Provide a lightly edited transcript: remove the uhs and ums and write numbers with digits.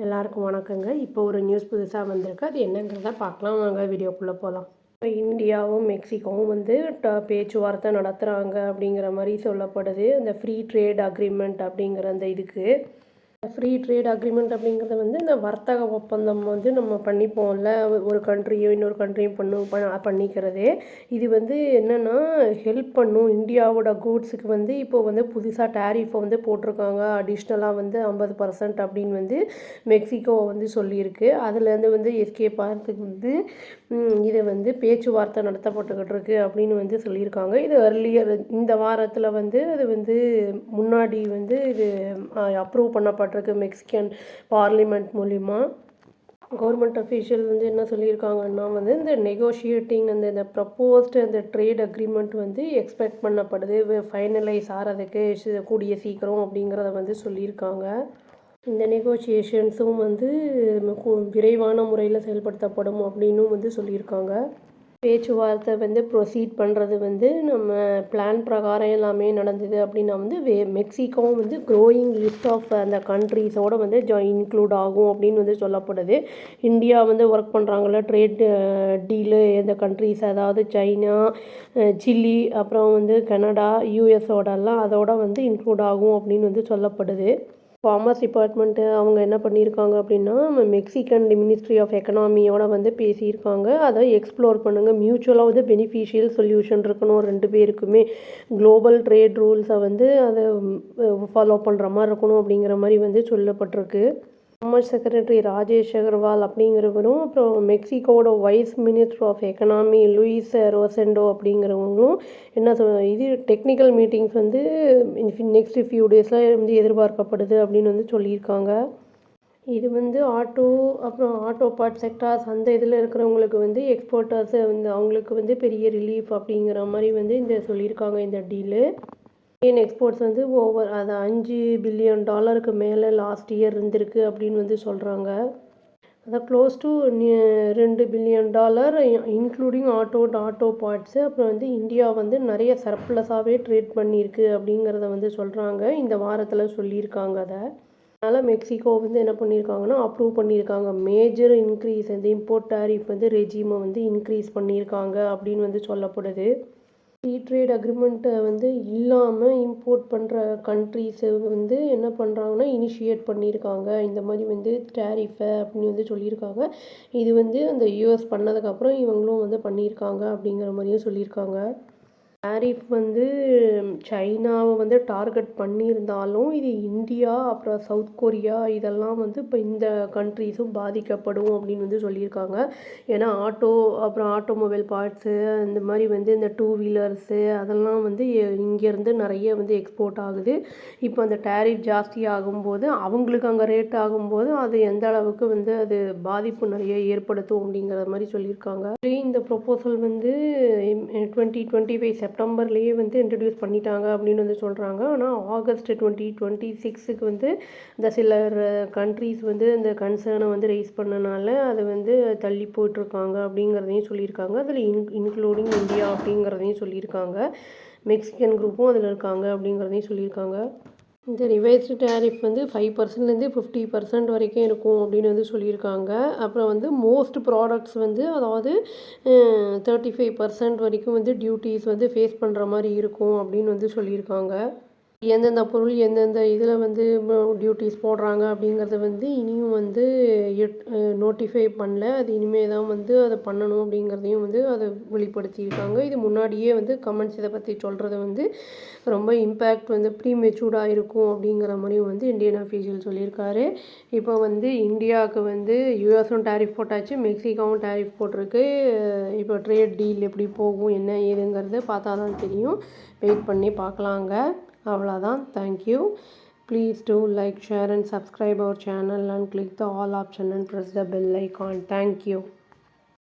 எல்லாருக்கும் வணக்கங்க. இப்போ ஒரு நியூஸ் புதுசாக வந்திருக்கு. அது என்னங்கிறத பார்க்கலாம் வாங்க, வீடியோக்குள்ளே போகலாம். இப்போ இந்தியாவும் மெக்சிகோவும் வந்து பேச்சுவார்த்தை நடத்துகிறாங்க அப்படிங்கிற மாதிரி சொல்லப்படுது. இந்த ஃப்ரீ ட்ரேட் அக்ரிமெண்ட் அப்படிங்கிற அந்த இதுக்கு ஃப்ரீ ட்ரேட் அக்ரிமெண்ட் அப்படிங்கிறது வந்து இந்த வர்த்தக ஒப்பந்தம் வந்து நம்ம பண்ணிப்போம்ல, ஒரு கண்ட்ரியும் இன்னொரு கண்ட்ரியும் பண்ணிக்கிறதே. இது வந்து என்னென்னா ஹெல்ப் பண்ணும். இந்தியாவோட கூட்ஸுக்கு வந்து இப்போ வந்து புதுசாக டேரிஃபை வந்து போட்டிருக்காங்க. அடிஷ்னலாக வந்து 50% அப்படின்னு வந்து மெக்சிகோ வந்து சொல்லியிருக்கு. அதுலேருந்து வந்து எஸ்கேப் ஆகிறதுக்கு வந்து இதை வந்து பேச்சுவார்த்தை நடத்தப்பட்டுக்கிட்டு இருக்கு அப்படின்னு வந்து சொல்லியிருக்காங்க. இது அர்லியர் இந்த வாரத்தில் வந்து அது வந்து முன்னாடி வந்து இது அப்ரூவ் பண்ணப்பட்டிருக்கு மெக்சிகன் பார்லிமெண்ட் மூலிமா. கவர்மெண்ட் அஃபீஷியல் வந்து என்ன சொல்லியிருக்காங்கன்னா வந்து இந்த நெகோஷியேட்டிங் இந்த ப்ரப்போஸ்டு அந்த ட்ரேட் அக்ரிமெண்ட் வந்து எக்ஸ்பெக்ட் பண்ணப்படுது ஃபைனலைஸ் ஆகிறதுக்கு கூடிய சீக்கிரம் அப்படிங்கிறத வந்து சொல்லியிருக்காங்க. இந்த நெகோஷியேஷன்ஸும் வந்து விரைவான முறையில் செயல்படுத்தப்படும் அப்படின்னும் வந்து சொல்லியிருக்காங்க. பேச்சுவார்த்தை வந்து ப்ரொசீட் பண்ணுறது வந்து நம்ம பிளான் பிரகாரம் எல்லாமே நடந்தது அப்படின்னா வந்து மெக்சிகோவும் வந்து க்ரோயிங் லிஸ்ட் ஆஃப் அந்த கண்ட்ரீஸோடு வந்து இன்க்ளூட் ஆகும் அப்படின்னு வந்து சொல்லப்படுது. இந்தியா வந்து ஒர்க் பண்ணுறாங்கள ட்ரேட் டீலு இந்த கண்ட்ரீஸ், அதாவது சைனா, சில்லி, அப்புறம் வந்து கனடா, யூஎஸோடலாம் அதோட வந்து இன்க்ளூட் ஆகும் அப்படின்னு வந்து சொல்லப்படுது. காமர்ஸ் டிபார்ட்மெண்ட்டு அவங்க என்ன பண்ணியிருக்காங்க அப்படின்னா மெக்சிகன் மினிஸ்ட்ரி ஆஃப் எக்கனாமியோட வந்து பேசியிருக்காங்க. அதை எக்ஸ்ப்ளோர் பண்ணுங்கள், மியூச்சுவலாக வந்து பெனிஃபிஷியல் சொல்யூஷன் இருக்கணும் ரெண்டு பேருக்குமே, குளோபல் ட்ரேட் ரூல்ஸை வந்து அதை ஃபாலோ பண்ணுற மாதிரி இருக்கணும் அப்படிங்கிற மாதிரி வந்து சொல்லப்பட்டிருக்கு. காமர்ஸ் செக்ரட்டரி ராஜேஷ் அகர்வால் அப்படிங்கிறவரும், அப்புறம் மெக்சிகோட vice minister of economy Luis Rosendo அப்படிங்கிறவங்களும் என்ன இது டெக்னிக்கல் மீட்டிங்ஸ் வந்து நெக்ஸ்ட் ஃபியூ டேஸில் வந்து எதிர்பார்க்கப்படுது அப்படின்னு வந்து சொல்லியிருக்காங்க. இது வந்து அப்புறம் ஆட்டோ பார்ட் செக்டார்ஸ் அந்த இதில் இருக்கிறவங்களுக்கு வந்து எக்ஸ்போர்ட்டர்ஸை வந்து அவங்களுக்கு வந்து பெரிய ரிலீஃப் அப்படிங்கிற மாதிரி வந்து இந்த சொல்லியிருக்காங்க இந்த டீலு. இந்தியன் எக்ஸ்போர்ட்ஸ் வந்து அது $5 பில்லியன் மேலே லாஸ்ட் இயர் இருந்திருக்கு அப்படின்னு வந்து சொல்கிறாங்க. அதை close to $2 billion including auto parts. அப்புறம் வந்து இந்தியா வந்து நிறைய சர்ப்ளஸாகவே ட்ரேட் பண்ணியிருக்கு அப்படிங்கிறத வந்து சொல்கிறாங்க. இந்த வாரத்தில் சொல்லியிருக்காங்க அதை. அதனால் மெக்சிகோ வந்து என்ன பண்ணியிருக்காங்கன்னா அப்ரூவ் பண்ணியிருக்காங்க. மேஜர் இன்க்ரீஸ் இந்த இம்போர்ட் டேரிஃப் வந்து ரெஜிமை வந்து இன்க்ரீஸ் பண்ணியிருக்காங்க அப்படின்னு வந்து சொல்லப்படுது. ஃப்ரீ ட்ரேட் அக்ரிமெண்ட்டை வந்து இல்லாமல் இம்போர்ட் பண்ணுற கண்ட்ரீஸை வந்து என்ன பண்ணுறாங்கன்னா இனிஷியேட் பண்ணியிருக்காங்க. இந்த மாதிரி வந்து டேரிஃபை அப்படின்னு வந்து சொல்லியிருக்காங்க. இது வந்து அந்த யூஎஸ் பண்ணதுக்கப்புறம் இவங்களும் வந்து பண்ணியிருக்காங்க அப்படிங்கிற மாதிரியும் சொல்லியிருக்காங்க. டேரிஃப் வந்து சைனாவை வந்து டார்கெட் பண்ணியிருந்தாலும் இது இந்தியா, அப்புறம் சவுத் கொரியா இதெல்லாம் வந்து இப்போ இந்த கண்ட்ரீஸும் பாதிக்கப்படும் அப்படின்னு வந்து சொல்லியிருக்காங்க. ஏன்னா அப்புறம் ஆட்டோமொபைல் பார்ட்ஸு இந்த மாதிரி வந்து இந்த டூ வீலர்ஸு அதெல்லாம் வந்து இங்கேருந்து நிறைய வந்து எக்ஸ்போர்ட் ஆகுது. இப்போ அந்த டேரிஃப் ஜாஸ்தி ஆகும்போது அவங்களுக்கு அங்கே ரேட் ஆகும்போது அது எந்த அளவுக்கு வந்து அது பாதிப்பு நிறைய ஏற்படுத்தும் அப்படிங்கிற மாதிரி சொல்லியிருக்காங்க. இந்த ப்ரொப்போசல் வந்து 2025 செப்டம்பர்லேயே வந்து இன்ட்ரடியூஸ் பண்ணிட்டாங்க அப்படின்னு வந்து சொல்கிறாங்க. ஆனால் ஆகஸ்ட் 2026க்கு வந்து இந்த சிலர் கண்ட்ரீஸ் வந்து இந்த கன்சர்னை வந்து ரைஸ் பண்ணனால அது வந்து தள்ளி போயிட்டுருக்காங்க அப்படிங்கிறதையும் சொல்லியிருக்காங்க. அதில் இன்க்ளூடிங் இந்தியா அப்படிங்கிறதையும் சொல்லியிருக்காங்க. மெக்சிகன் குரூப்பும் அதில் இருக்காங்க அப்படிங்கிறதையும் சொல்லியிருக்காங்க. இந்த ரிவைஸ்டு டேரிஃப் வந்து 5%லேருந்து 50% வரைக்கும் இருக்கும் அப்படின்னு வந்து சொல்லியிருக்காங்க. அப்புறம் வந்து மோஸ்ட் ப்ராடக்ட்ஸ் வந்து அதாவது 35% வரைக்கும் வந்து டியூட்டிஸ் வந்து ஃபேஸ் பண்ணுற மாதிரி இருக்கும் அப்படின்னு வந்து சொல்லியிருக்காங்க. எந்தெந்த பொருள் எந்தெந்த இதில் வந்து டியூட்டிஸ் போடுறாங்க அப்படிங்கிறத வந்து இனியும் வந்து நோட்டிஃபை பண்ணல. அது இனிமேல் தான் வந்து அதை பண்ணணும் அப்படிங்கிறதையும் வந்து அதை வெளிப்படுத்தியிருக்காங்க. இது முன்னாடியே வந்து கமெண்ட்ஸ் இதை பற்றி சொல்கிறது வந்து ரொம்ப இம்பேக்ட் வந்து ப்ரீமெச்சூர்டாக இருக்கும் அப்படிங்கிற மாதிரியும் வந்து இந்தியன் அஃபீஷியல் சொல்லியிருக்காரு. இப்போ வந்து இந்தியாவுக்கு வந்து யூஎஸும் டேரிஃப் போட்டாச்சு, மெக்சிகோவும் டேரிஃப் போட்டிருக்கு. இப்போ ட்ரேட் டீல் எப்படி போகும் என்ன ஏதுங்கிறது பார்த்தா தான் தெரியும். வெயிட் பண்ணி பார்க்கலாங்க. அவ்வளோதான். Thank you. Please do like, share and subscribe our channel and click the all option and press the bell icon. Thank you.